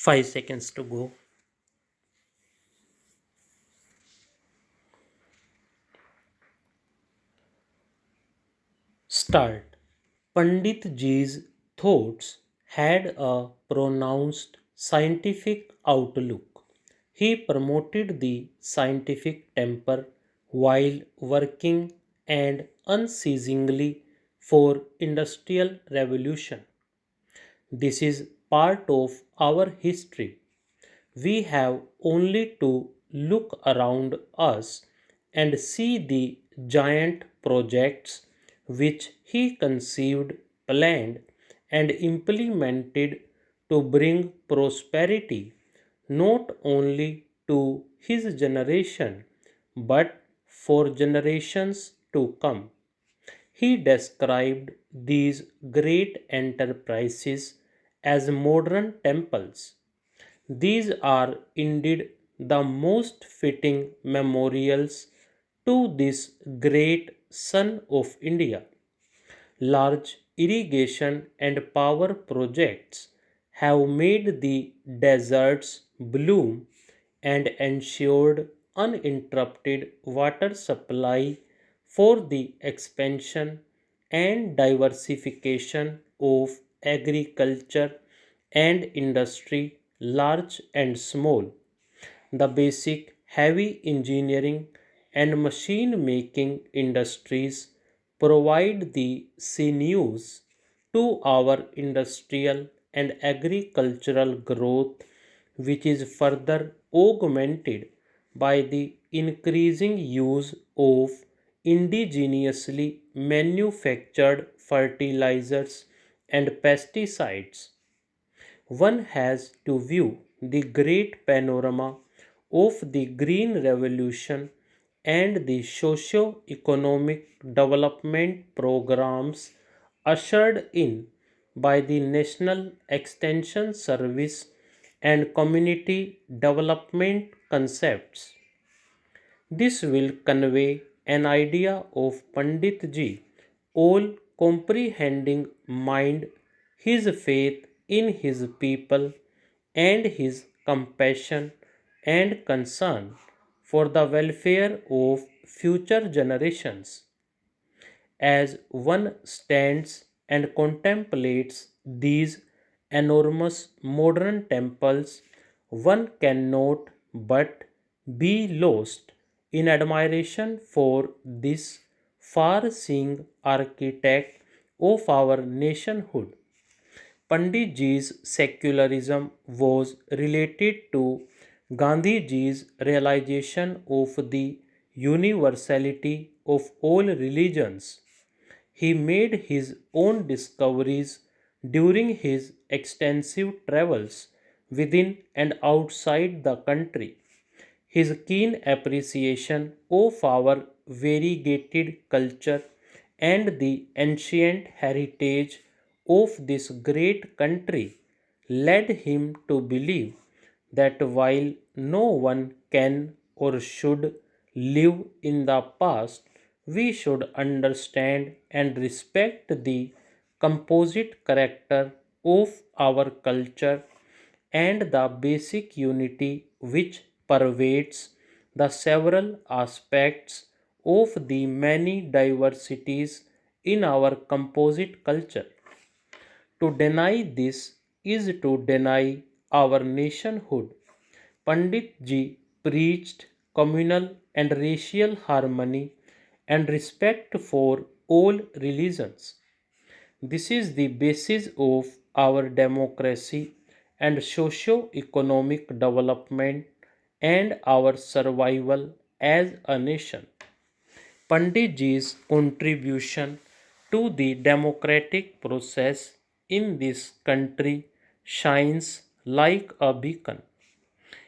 5 seconds to go. Start. Pandit Ji's thoughts had a pronounced scientific outlook. He promoted the scientific temper while working and unceasingly for industrial revolution. This is part of our history. We have only to look around us and see the giant projects which he conceived, planned, and implemented to bring prosperity not only to his generation but for generations to come. He described these great enterprises as modern temples. These are indeed the most fitting memorials to this great son of India. Large irrigation and power projects have made the deserts bloom and ensured uninterrupted water supply for the expansion and diversification of agriculture and industry, large and small. The basic heavy engineering and machine making industries provide the sinews to our industrial and agricultural growth, which is further augmented by the increasing use of indigenously manufactured fertilizers and pesticides. One has to view the great panorama of the Green Revolution and the socio-economic development programs ushered in by the National Extension Service and community development concepts. This will convey an idea of Pandit Ji, all comprehending mind, his faith in his people, and his compassion and concern for the welfare of future generations. As one stands and contemplates these enormous modern temples, one cannot but be lost in admiration for this far seeing architect of our nationhood. Panditji's secularism was related to Gandhiji's realization of the universality of all religions. He made his own discoveries during his extensive travels within and outside the country. His keen appreciation of our variegated culture and the ancient heritage of this great country led him to believe that while no one can or should live in the past, we should understand and respect the composite character of our culture and the basic unity which pervades the several aspects of the many diversities in our composite culture. To deny this is to deny our nationhood. Pandit Ji preached communal and racial harmony and respect for all religions. This is the basis of our democracy and socio-economic development and our survival as a nation. Panditji's contribution to the democratic process in this country shines like a beacon.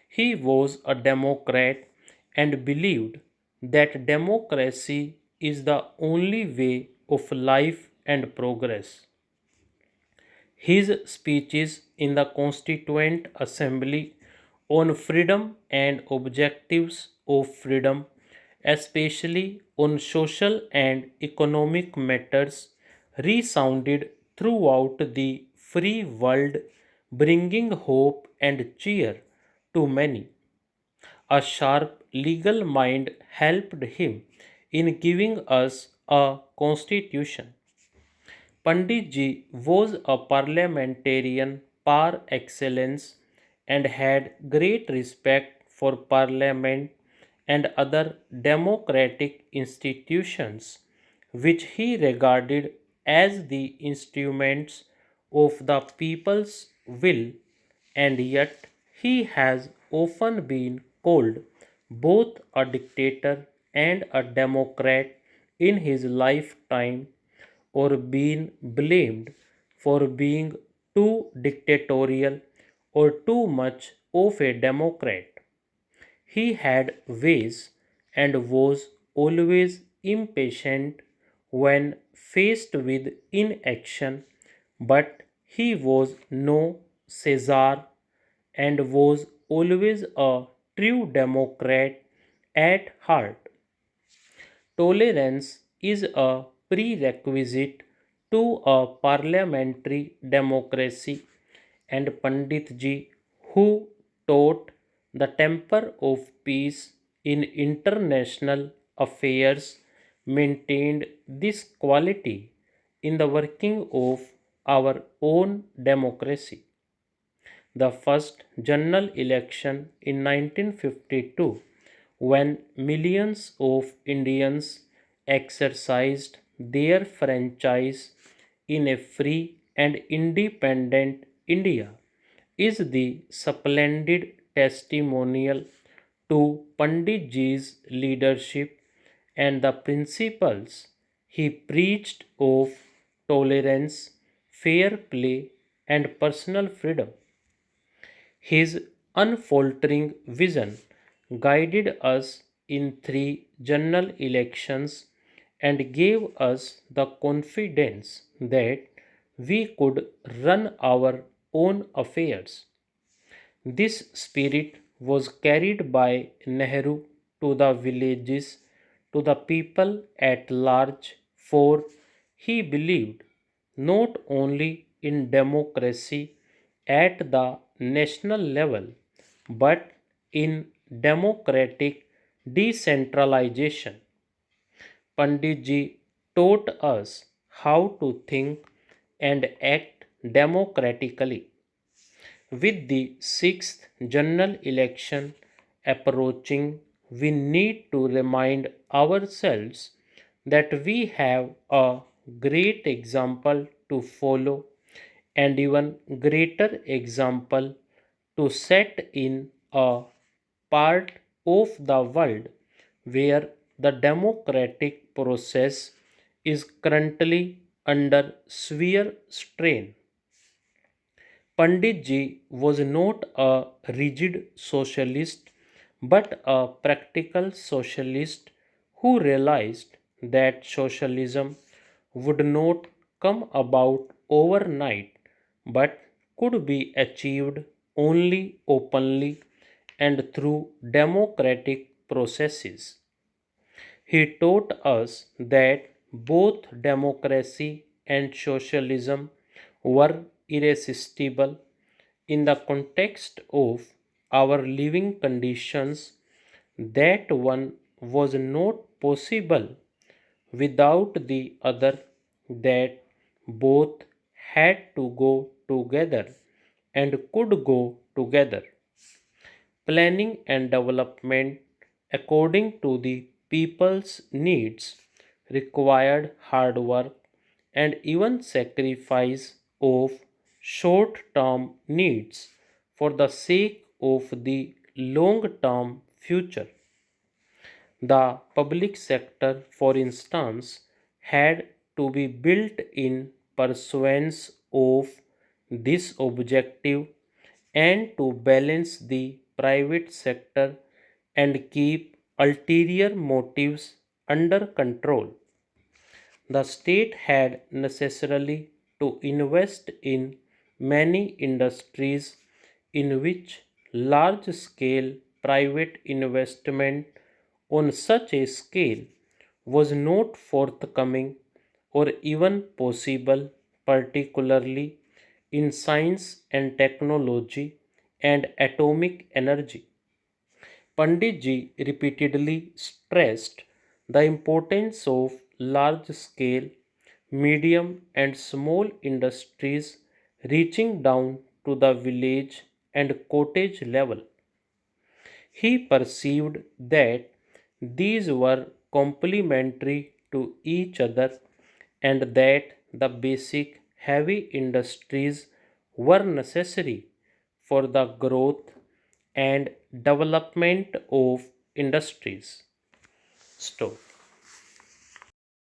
He was a Democrat and believed that democracy is the only way of life and progress. His speeches in the Constituent Assembly on freedom and objectives of freedom, especially on social and economic matters, resounded throughout the free world bringing hope and cheer to many. A sharp legal mind helped him in giving us a constitution. Pandit ji was a parliamentarian par excellence and had great respect for parliament and other democratic institutions, which he regarded as the instruments of the people's will, and yet he has often been called both a dictator and a democrat in his lifetime, or been blamed for being too dictatorial or too much of a democrat. He had ways and was always impatient when faced with inaction, but he was no Caesar and was always a true democrat at heart. Tolerance is a prerequisite to a parliamentary democracy, and Pandit ji, who taught the temper of peace in international affairs, maintained this quality in the working of our own democracy. The first general election in 1952, when millions of Indians exercised their franchise in a free and independent India, is the splendid testimonial to Pandit Ji's leadership and the principles he preached of tolerance, fair play, and personal freedom. His unfaltering vision guided us in three general elections and gave us the confidence that we could run our own affairs. This spirit was carried by Nehru to the villages, to the people at large, for he believed not only in democracy at the national level but in democratic decentralization. Pandit ji taught us how to think and act democratically. With the sixth general election approaching, we need to remind ourselves that we have a great example to follow and even greater example to set in a part of the world where the democratic process is currently under severe strain. Pandit ji was not a rigid socialist but a practical socialist who realized that socialism would not come about overnight but could be achieved only openly and through democratic processes. He taught us that both democracy and socialism were irresistible in the context of our living conditions, that one was not possible without the other, that both had to go together and could go together. Planning and development according to the people's needs required hard work and even sacrifice of short term needs for the sake of the long term future. The public sector, for instance, had to be built in pursuance of this objective and to balance the private sector and keep ulterior motives under control. The state had necessarily to invest in many industries in which large scale private investment on such a scale was not forthcoming or even possible, particularly in science and technology and atomic energy. Panditji repeatedly stressed the importance of large scale, medium, and small industries reaching down to the village and cottage level. He perceived that these were complementary to each other and that the basic heavy industries were necessary for the growth and development of industries. Stop.